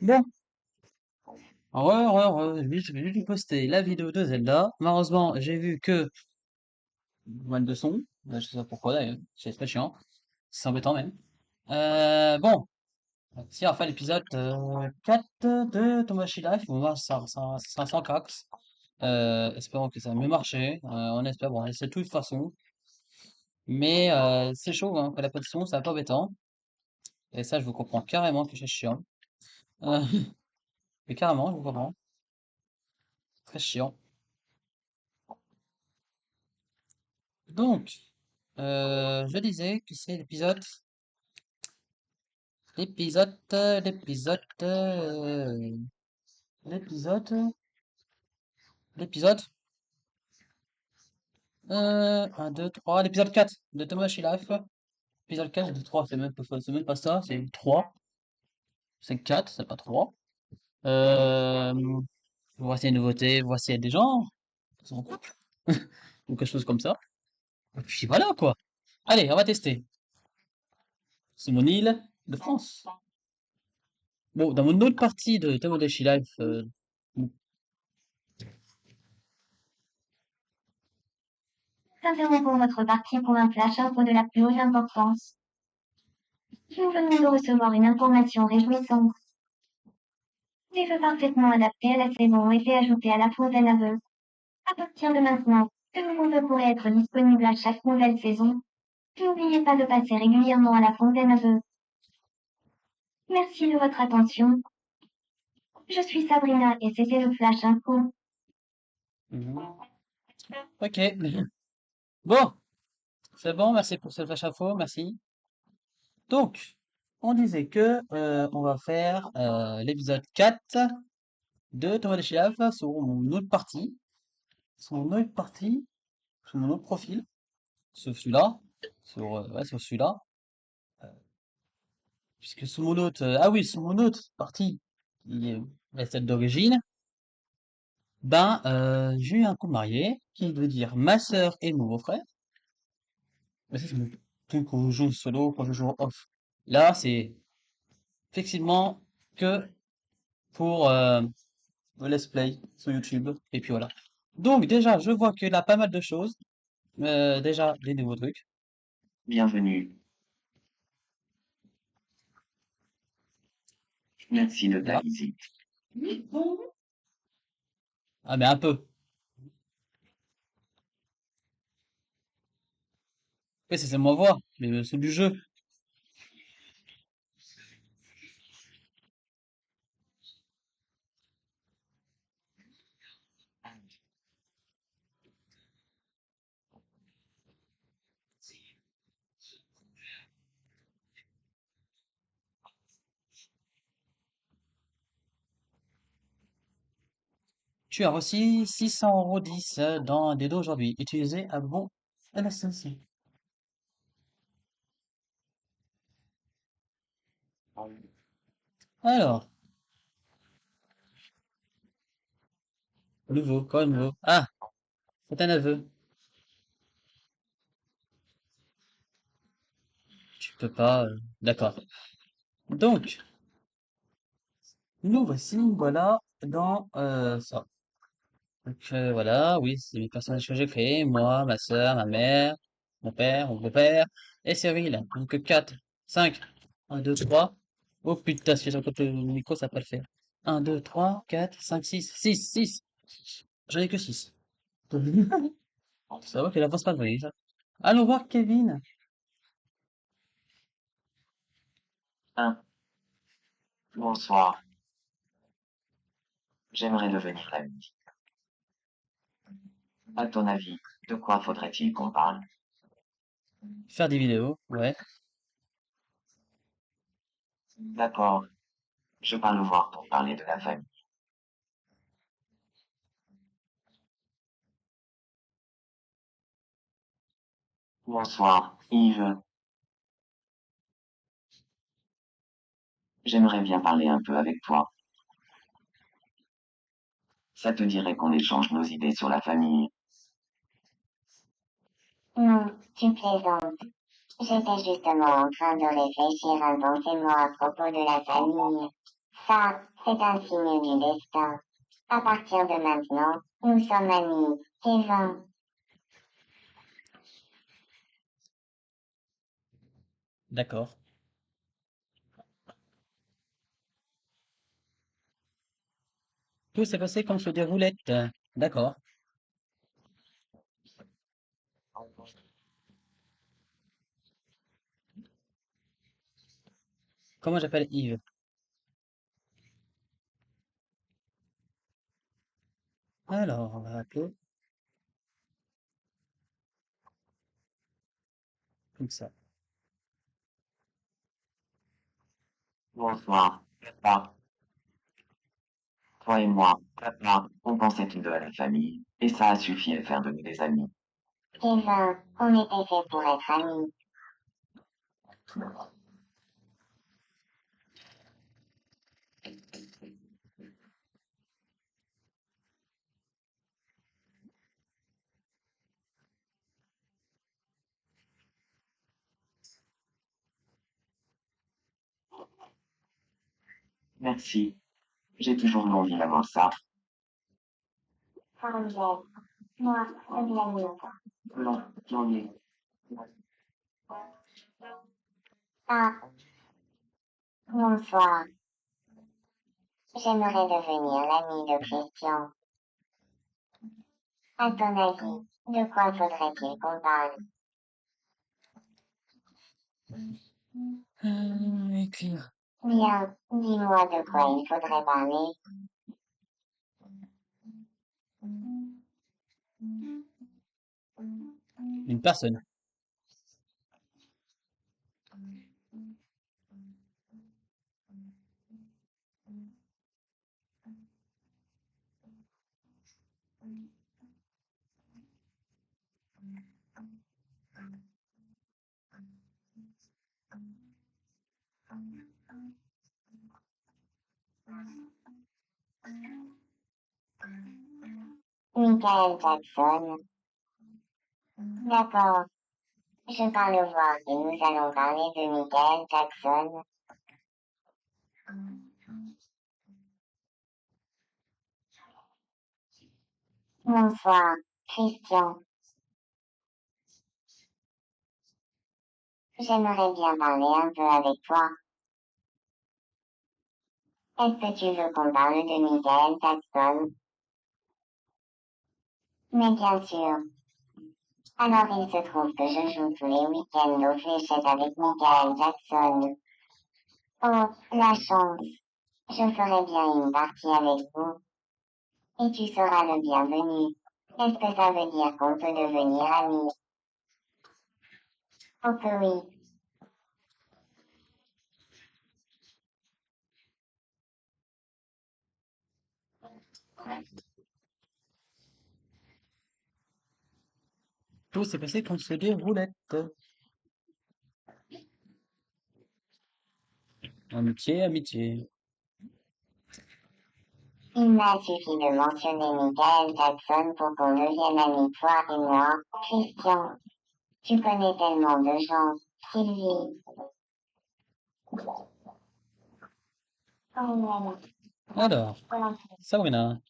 Bon, j'ai dû poster la vidéo de Zelda. Malheureusement, j'ai vu que mal de son. Je sais pas pourquoi d'ailleurs, c'est très chiant. C'est embêtant même. Bon, si on fait l'épisode 4 de Tomodachi Life, on va 500 cax. Espérons que ça va mieux marcher. On espère, bon, on essaie de toute façon. Mais c'est chaud, hein, quand la pas de son, c'est un peu embêtant. Et ça, je vous comprends carrément que c'est chiant. Euh, mais carrément, je vous comprends. Très chiant. Donc, je disais que c'est l'épisode, l'épisode, 1, 2, 3, l'épisode 4 de Tomodachi Life. Épisode 4 de 3, c'est même pas ça, c'est 3, c'est 4, c'est pas 3. Euh, voici les nouveautés, voici des gens, qui sont en couple, ou quelque chose comme ça. Et puis voilà quoi. Allez, on va tester. C'est mon île de France. Bon, dans mon autre partie de Tomodachi Life, Interrompons votre partie pour un flash info de la plus haute importance. Nous venons de recevoir une information réjouissante. Des feux parfaitement adaptés à la saison ont été ajoutés à la fontaine à vœux. À partir de maintenant, de nouveaux vœux pourraient être disponibles à chaque nouvelle saison. N'oubliez pas de passer régulièrement à la fontaine à vœux. Merci de votre attention. Je suis Sabrina et c'était le flash info. mhm. Ok. Bon, c'est bon, merci pour cette flash info, merci. Donc, on disait que on va faire l'épisode 4 de Tomodachi Life sur mon autre partie, sur mon autre partie, sur mon autre profil, sur celui-là, ouais, sur celui-là, puisque sur mon autre, ah oui, sur mon autre partie, qui est celle d'origine, ben, j'ai eu un coup marié, qui veut dire ma sœur et mon beau-frère. Mais ça, c'est mon truc quand je joue solo, quand je joue en off. Là, c'est effectivement que pour le let's play sur YouTube, et puis voilà. Donc déjà, je vois qu'il a pas mal de choses. Déjà, des nouveaux trucs. Bienvenue. Merci de ta Là. visite. Ah, mais un peu. Oui, c'est ma voix, mais c'est du jeu. Tu as reçu 600,10 € dans des dos aujourd'hui. Utilisé à bon à la station. Alors, nouveau, quoi de nouveau? Ah, c'est un aveu. Tu peux pas. D'accord. Donc, nous voici, voilà, dans ça. Donc voilà, oui, c'est les personnages que j'ai créés, moi, ma soeur, ma mère, mon père, mon beau-père, et Cyril. Donc 4, 5, 1, 2, 3. Oh putain, si j'entends le micro, ça va pas le faire. 1, 2, 3, 4, 5, 6, 6, 6. J'en ai que 6. Ça va qu'il avance pas de voyage. Allons voir Kevin. Un. Bonsoir. J'aimerais devenir ami. À ton avis, de quoi faudrait-il qu'on parle? Faire des vidéos, ouais. D'accord. Je pars nous voir pour parler de la famille. Bonsoir, Yves. J'aimerais bien parler un peu avec toi. Ça te dirait qu'on échange nos idées sur la famille? Non, tu plaisantes. J'étais justement en train de réfléchir intensément à propos de la famille. Ça, c'est un signe du destin. À partir de maintenant, nous sommes amis. Kevin. D'accord. Tout s'est passé comme sur des roulettes. D'accord. Comment j'appelle Yves? Alors, on va appeler comme ça. Bonsoir. Papa, toi et moi, papa, on pensait une de la famille, et ça a suffi à faire de nous des amis. Kevin, on était fait pour être amis. Merci. J'ai toujours envie d'avoir ça. Formidable. Moi, je bien mieux. Non, j'en ai. Ah, bonsoir. J'aimerais devenir l'ami de Christian. À ton avis, de quoi faudrait-il qu'on parle? Écrire. Bien, dis-moi de quoi il faudrait parler. Une personne. Michael Jackson. D'accord. Je parle voir et nous allons parler de Michael Jackson. Bonsoir, Christian. J'aimerais bien parler un peu avec toi. Est-ce que tu veux qu'on parle de Michael Jackson? Mais bien sûr. Alors il se trouve que je joue tous les week-ends aux fléchettes avec Michael Jackson. Oh, la chance. Je ferai bien une partie avec vous. Et tu seras le bienvenu. Est-ce que ça veut dire qu'on peut devenir amis? Oh que oui. Tout s'est passé comme sur des roulettes. Amitié, amitié. Il m'a suffi de mentionner Michael Jackson pour qu'on devienne amis, toi et moi. Christian, tu connais tellement de gens. Sylvie. Oh, Alors, Sabrina.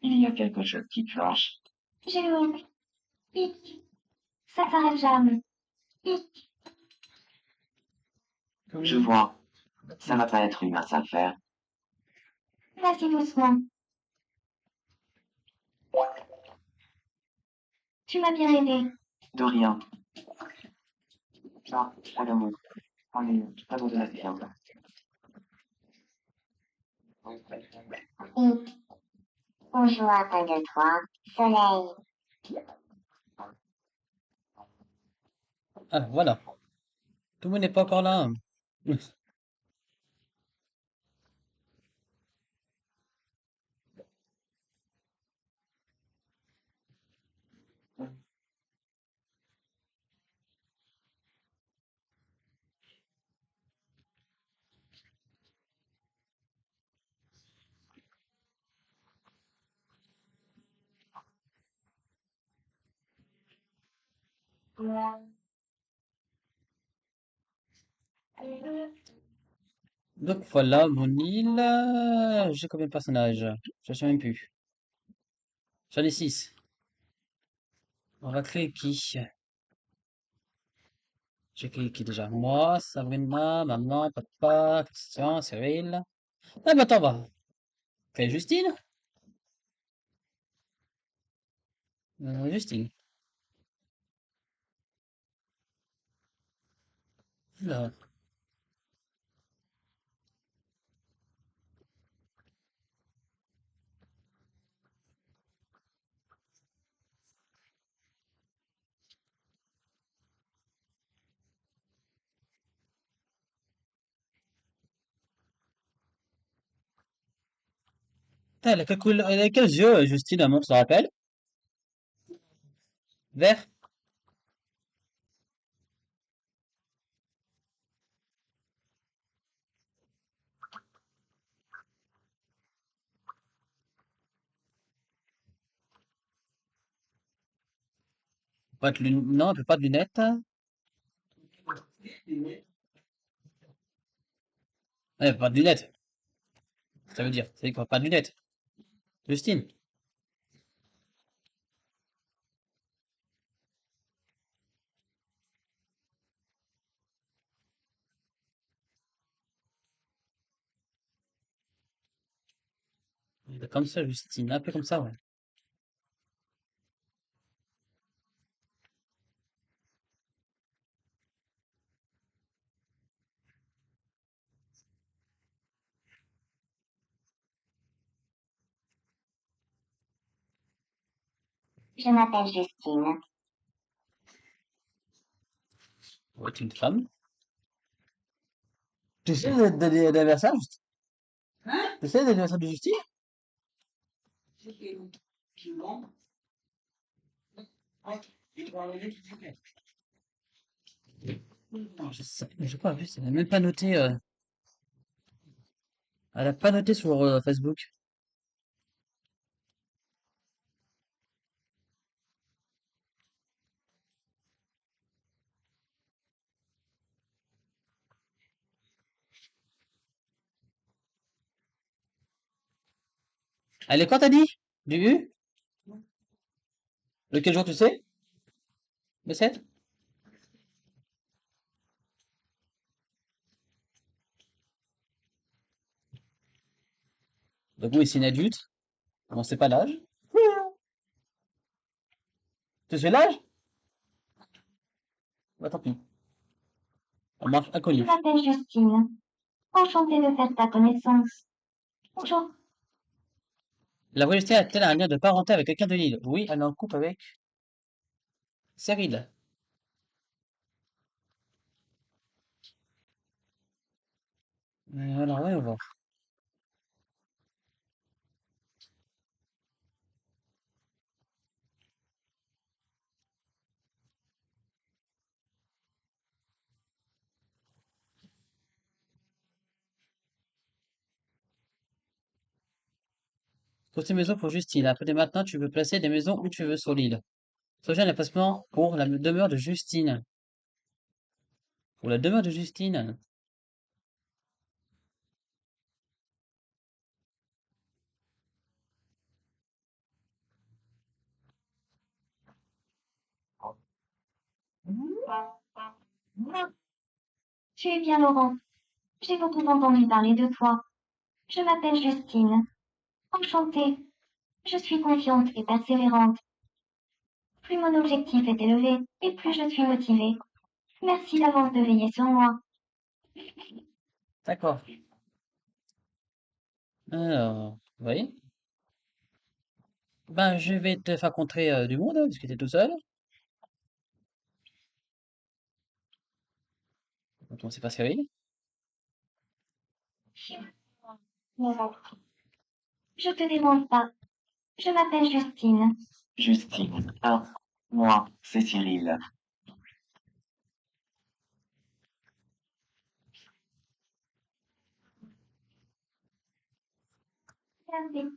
Il y a quelque chose qui cloche. j'ai honte. Hic. Ça s'arrête jamais. Hic. Je vois. Ça va pas être une mince affaire. Vas-y doucement. Tu m'as bien aidé. De rien. Ah, mon amour. On est pas dans de la viande. Hic. On joue à pas de trois. Soleil. Ah, voilà. Tout le monde n'est pas encore là. Donc voilà mon île. J'ai combien de personnages? Je ne sais même plus. J'en ai 6. On va créer qui? J'ai créé qui déjà? Moi, Sabrina, maman, papa, Christian, Cyril. Ah bah attends, on va créer Justine. Justine. Là. Putain, elle a quels yeux, Justine, à moi, tu te rappelles? Vert? Pas de non, elle peut pas de lunettes. Elle peut pas de lunettes. Ça veut dire, c'est quoi, pas de lunettes. Justine. Comme ça, Justine. Un peu comme ça, ouais. Je m'appelle Justine. Ouais, c'est une femme. Tu sais l'anniversaire, Justine? Tu sais l'anniversaire de Justine? Non, je sais, mais j'ai pas vu, elle a même pas noté, elle a pas noté sur Facebook. Elle est quand t'as dit? Du U? Lequel jour tu sais? Le 7? Donc oui, c'est une adulte. On sait pas l'âge. Tu sais l'âge? Bah tant pis. On marque Je inconnu. m'appelle Justine. Enchantée de faire ta connaissance. Bonjour. La vraie Justine a-t-elle un lien de parenté avec quelqu'un de l'île? Oui, elle est en couple avec Cyril. Alors, ouais, on va voir. Côté maison pour Justine. Après maintenant, tu peux placer des maisons où tu veux sur l'île. Choisis un emplacement pour la demeure de Justine. Pour la demeure de Justine. Tu es bien Laurent. J'ai beaucoup entendu parler de toi. Je m'appelle Justine. Enchantée. Je suis confiante et persévérante. Plus mon objectif est élevé, et plus je suis motivée. Merci d'avance de veiller sur moi. D'accord. Alors, oui. Ben, je vais te faire rencontrer du monde, hein, parce que t'es tout seul. Donc, on sait pas Cyril. Je te demande pas. Je m'appelle Justine. Justine. Ah, moi, c'est Cyril.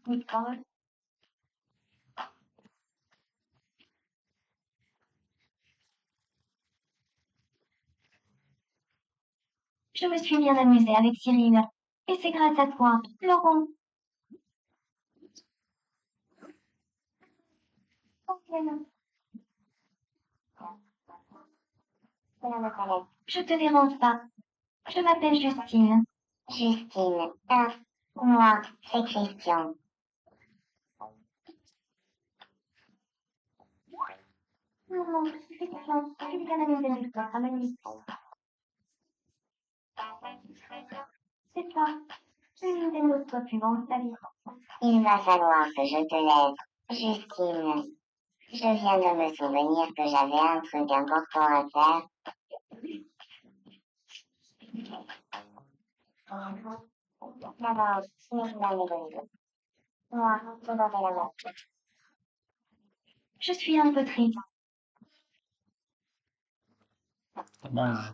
Nicole. Je me suis bien amusée avec Cyril. Et c'est grâce à toi, Laurent. Je te dérange pas. Je m'appelle Justine. Justine. Ah, moi, c'est Christian. Non, Christian, je suis bien amusée avec toi, Amélie. C'est ça. Une des nôtres plus grande salut. Il va falloir que je te laisse, Justine. Je viens de me souvenir que j'avais un truc important à faire. D'abord, merci la négocie. Moi, je dois la main. Je suis un peu triste. Ça mange.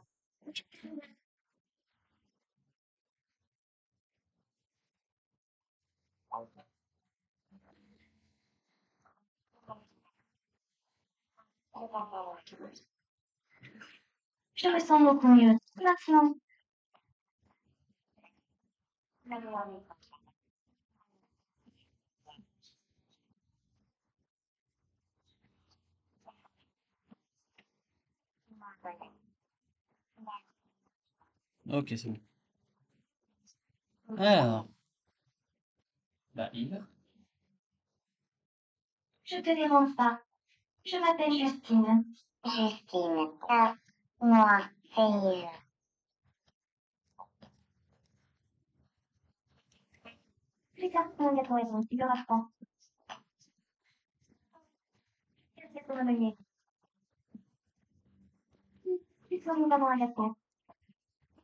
Je me sens beaucoup mieux. Maintenant. Ok, c'est bon. Alors, bah, Yves. Je te dérange pas. Je m'appelle Justine. Justine. Ah, moi, c'est Yves. Plus tard, on a trop raison. Tu le racontes. Merci pour me donner. Tu sois notamment agacant.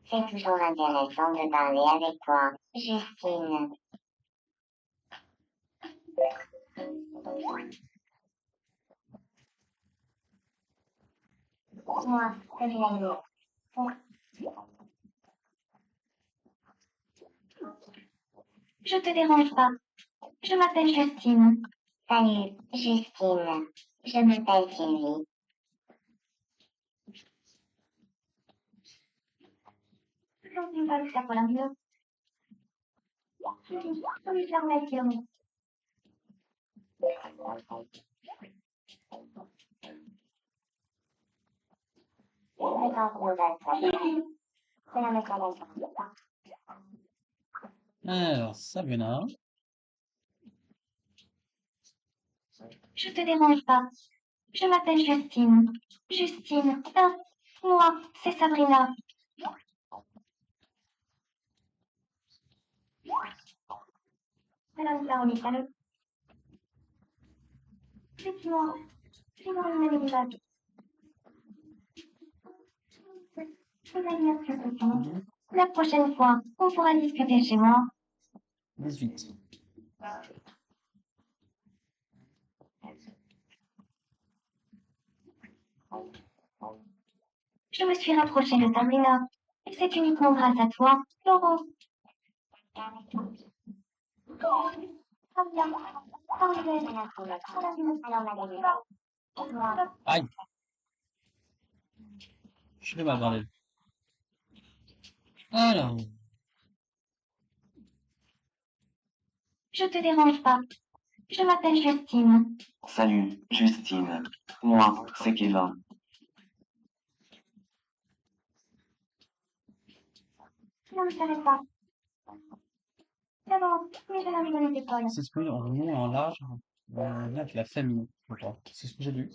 C'est toujours intéressant de parler avec toi, Justine. Moi, c'est Virginie. Je te dérange pas. Je m'appelle Justine. Salut, Justine. Je m'appelle Sylvie. Non, tu vas le faire pour la mieux. Comme je la remets kilomètres. C'est la méthode. Alors, Sabrina. Je te dérange pas. Je m'appelle Justine. Justine. Ah, moi, c'est Sabrina. Madame Caroline, allô? Effectivement. C'est moi une anecdote. Vous allez merci beaucoup. La prochaine fois, on pourra discuter chez moi. 18. Je me suis rapprochée de Sabrina. Et c'est uniquement grâce à toi, Laurent. Aïe, je fais mal, bordel. Alors, Je te dérange pas. Je m'appelle Justine. Salut, Justine. Moi, c'est Kevin. Je ne savais pas. D'abord, mais je l'avais dans les épaules. s'exprimer en long et en large, lien avec la famille, je crois. C'est ce que j'ai lu.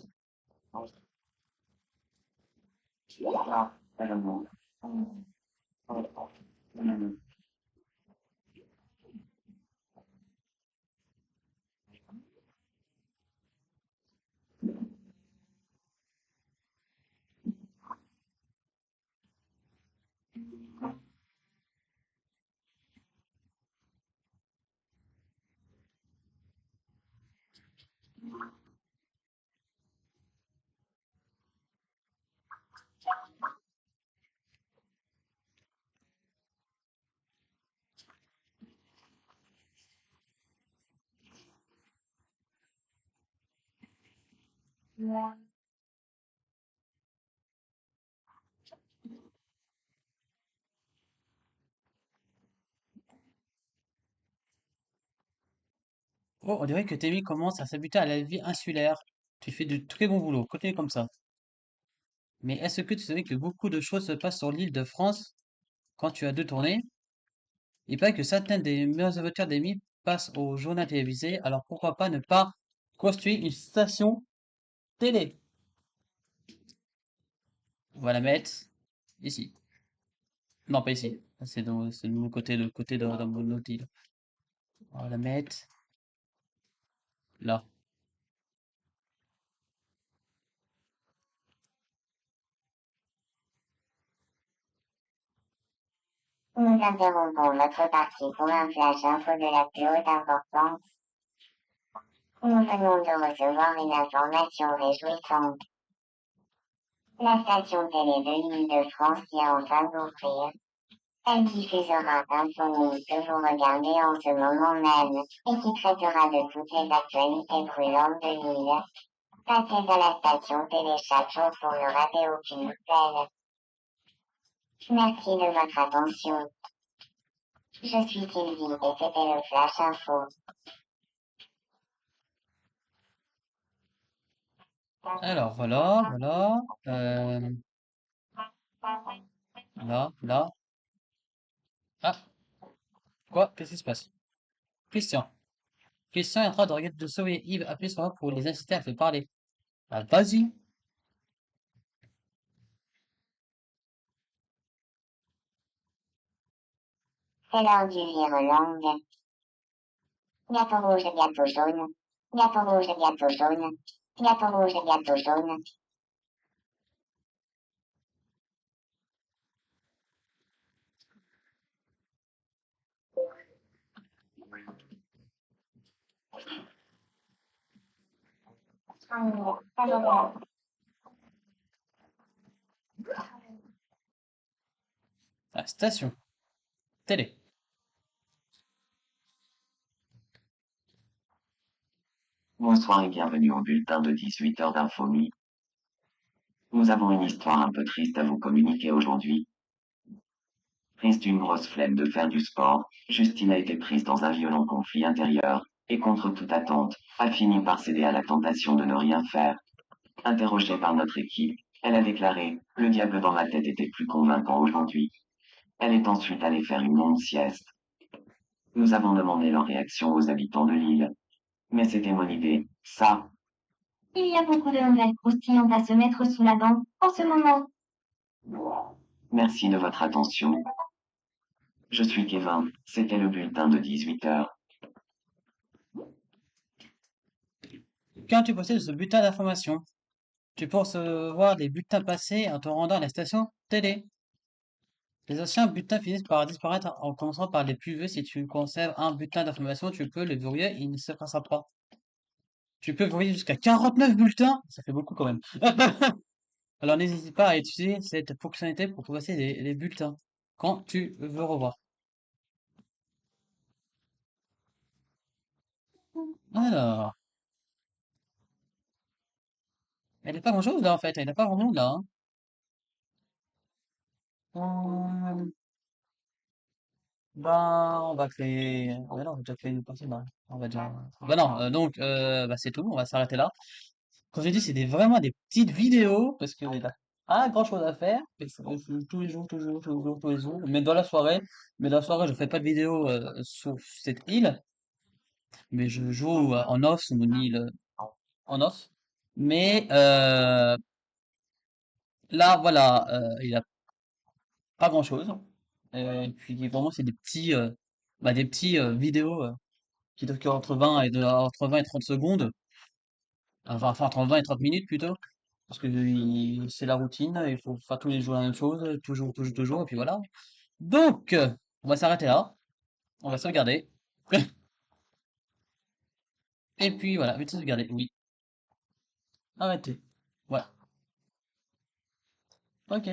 Oh, on dirait que Témi commence à s'habituer à la vie insulaire. Tu fais du très bon boulot. Continue comme ça. Mais est-ce que tu savais que beaucoup de choses se passent sur l'île de France quand tu as deux tournées? Il paraît que certaines des meilleures aventures d'Amy passent au journal télévisé, alors pourquoi pas ne pas construire une station télé? On va la mettre ici. Non, pas ici. C'est de mon côté, le côté de mon autre île. On va la mettre là. Nous interrompons notre partie pour un flash info de la plus haute importance. Nous venons de recevoir une information réjouissante. La station télé de l'Île-de-France vient enfin d'ouvrir. Elle diffusera un film que vous regardez en ce moment même, et qui traitera de toutes les actualités brûlantes de l'île. Passez à la station télé chaque jour pour ne rater aucune nouvelle. Merci de votre attention. Je suis Sylvie et c'était le Flash Info. Alors voilà, voilà. Là, là. Ah, quoi? Qu'est-ce qui se passe? Christian. Christian est en train de sauver Yves. Appuyez sur moi pour les inciter à faire parler. Bah, vas-y. C'est l'heure du virelangue. Gâteau rouge et gâteau jaune. Gâteau rouge et gâteau jaune. Gâteau rouge et gâteau jaune. La station. Télé. Bonsoir et bienvenue au bulletin de 18 heures d'Infomie. Nous avons une histoire un peu triste à vous communiquer aujourd'hui. Prise d'une grosse flemme de faire du sport, Justine a été prise dans un violent conflit intérieur, et contre toute attente, a fini par céder à la tentation de ne rien faire. Interrogée par notre équipe, elle a déclaré: le diable dans ma tête était plus convaincant aujourd'hui. Elle est ensuite allée faire une longue sieste. Nous avons demandé leur réaction aux habitants de l'île. Mais c'était mon idée, ça. Il y a beaucoup de nouvelles croustillantes à se mettre sous la dent en ce moment. Merci de votre attention. Je suis Kevin, c'était le bulletin de 18 heures. Quand tu possèdes ce bulletin d'information, tu peux recevoir des bulletins passés en te rendant à la station télé. Les anciens bulletins finissent par disparaître en commençant par les plus vieux. Si tu conserves un bulletin d'information, tu peux le verrouiller, il ne se passera pas. Tu peux verrouiller jusqu'à 49 bulletins, ça fait beaucoup quand même. Alors n'hésite pas à utiliser cette fonctionnalité pour passer les bulletins quand tu veux revoir. Alors, elle n'est pas grand-chose là en fait, elle n'a pas grand monde là, hein. Ben, on va créer. Ouais, non, on va déjà créer une partie. Bah, on va déjà. Bah non, donc, bah, c'est tout. On va s'arrêter là. Comme j'ai dit, c'est vraiment des petites vidéos parce qu'il n'y a pas grand-chose à faire. Tous les jours, toujours, toujours, tous les jours. Mais dans la soirée, je fais pas de vidéo sur cette île. Mais je joue en off sur mon île en off. Mais là, voilà, il n'y a pas grand-chose. Et puis vraiment, c'est des petits vidéos. Qui dure entre 20 entre 20 et 30 secondes, enfin entre 20 et 30 minutes plutôt, parce que c'est la routine, il faut faire tous les jours la même chose, toujours, toujours, toujours, et puis voilà. Donc, on va s'arrêter là, on va sauvegarder, et puis voilà, vite sauvegarder, oui, arrêtez, ouais, ok.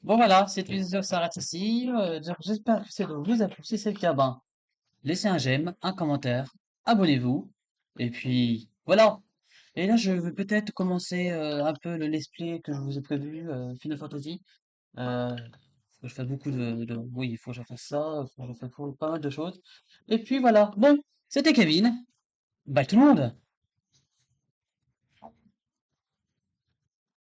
Bon voilà, cette vidéo s'arrête ici. J'espère que cette vidéo vous a plu. Si c'est le cas, ben, laissez un j'aime, un commentaire, abonnez-vous. Et puis voilà. Et là, je vais peut-être commencer un peu le let's play que je vous ai prévu, Final Fantasy. Faut que je fasse beaucoup oui, il faut que je fasse ça, faut que je fasse pas mal de choses. Et puis voilà. Bon, c'était Kevin. Bye tout le monde.